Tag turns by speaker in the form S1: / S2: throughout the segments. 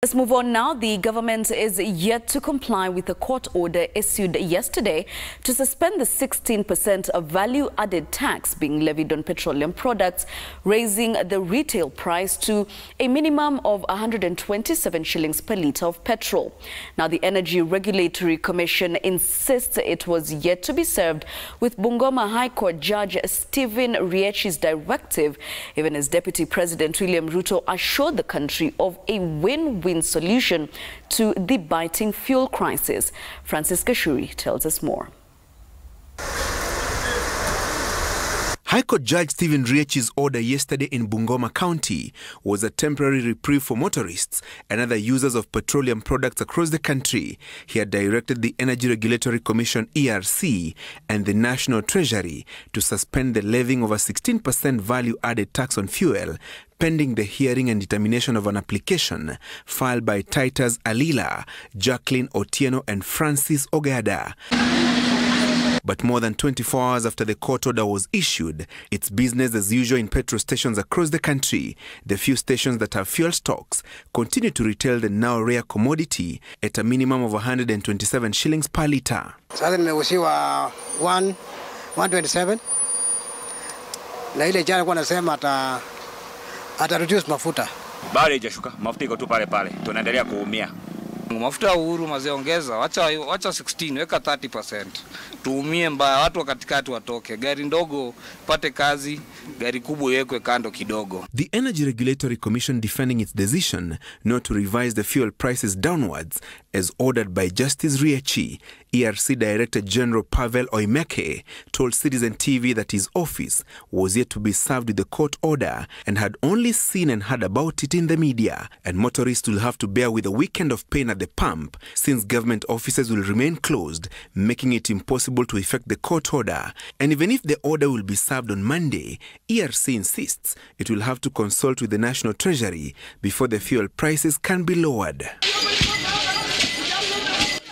S1: Let's move on now. The government is yet to comply with a court order issued yesterday to suspend the 16% of value-added tax being levied on petroleum products, raising the retail price to a minimum of 127 shillings per litre of petrol. Now, the Energy Regulatory Commission insists it was yet to be served with Bungoma High Court Judge Stephen Riechi's directive, even as Deputy President William Ruto assured the country of a win-win solution to the biting fuel crisis. Francis Treasury tells us more.
S2: High Court Judge Stephen Riechi's order yesterday in Bungoma County was a temporary reprieve for motorists and other users of petroleum products across the country. He had directed the Energy Regulatory Commission (ERC) and the National Treasury to suspend the levying of a 16% value-added tax on fuel, pending the hearing and determination of an application filed by Titus Alila, Jacqueline Otieno and Francis Ogada. But more than 24 hours after the court order was issued, it's business as usual in petrol stations across the country. The few stations that have fuel stocks continue to retail the now rare commodity at a minimum of 127 shillings per litre.
S3: Sasa nimeuziwa 127 na ile jana kwa nasema ata reduce mafuta.
S4: Bado haijashuka, mafuta iko tu pale pale. Tunaendelea kuumia.
S5: Mafuta uhuru maziongeza, wacha 16, weka 30%. Tuumie mbaya, watu wa katikati watoke. Gari ndogo pate kazi, gari kubwa iwekwe kando kidogo.
S2: The Energy Regulatory Commission defending its decision not to revise the fuel prices downwards as ordered by Justice Riechi. ERC Director General Pavel Oimeke told Citizen TV that his office was yet to be served with the court order and had only seen and heard about it in the media, and motorists will have to bear with a weekend of pain at the pump since government offices will remain closed, making it impossible to effect the court order. And even if the order will be served on Monday, ERC insists it will have to consult with the National Treasury before the fuel prices can be lowered.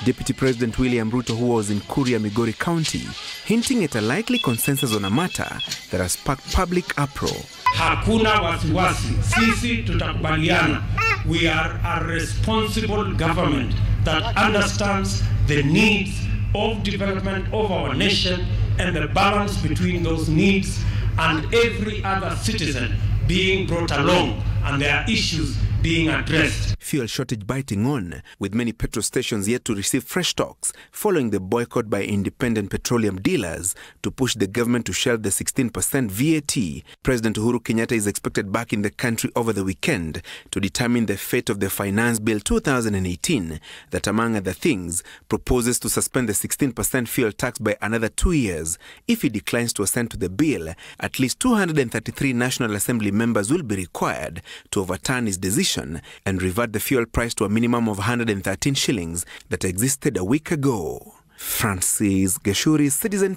S2: Deputy President William Ruto, who was in Kuria, Migori County, hinting at a likely consensus on a matter that has sparked public uproar.
S6: Hakuna wasiwasi, sisi tutakubaliana. We are a responsible government that understands the needs of development of our nation and the balance between those needs and every other citizen being brought along and their issues being addressed.
S2: Fuel shortage biting on, with many petrol stations yet to receive fresh stocks following the boycott by independent petroleum dealers to push the government to shelve the 16% VAT. President Uhuru Kenyatta is expected back in the country over the weekend to determine the fate of the Finance Bill 2018 that, among other things, proposes to suspend the 16% fuel tax by another 2 years. If he declines to assent to the bill, at least 233 National Assembly members will be required to overturn his decision and revert the fuel price to a minimum of 113 shillings that existed a week ago. Francis Treasury, Citizen TV.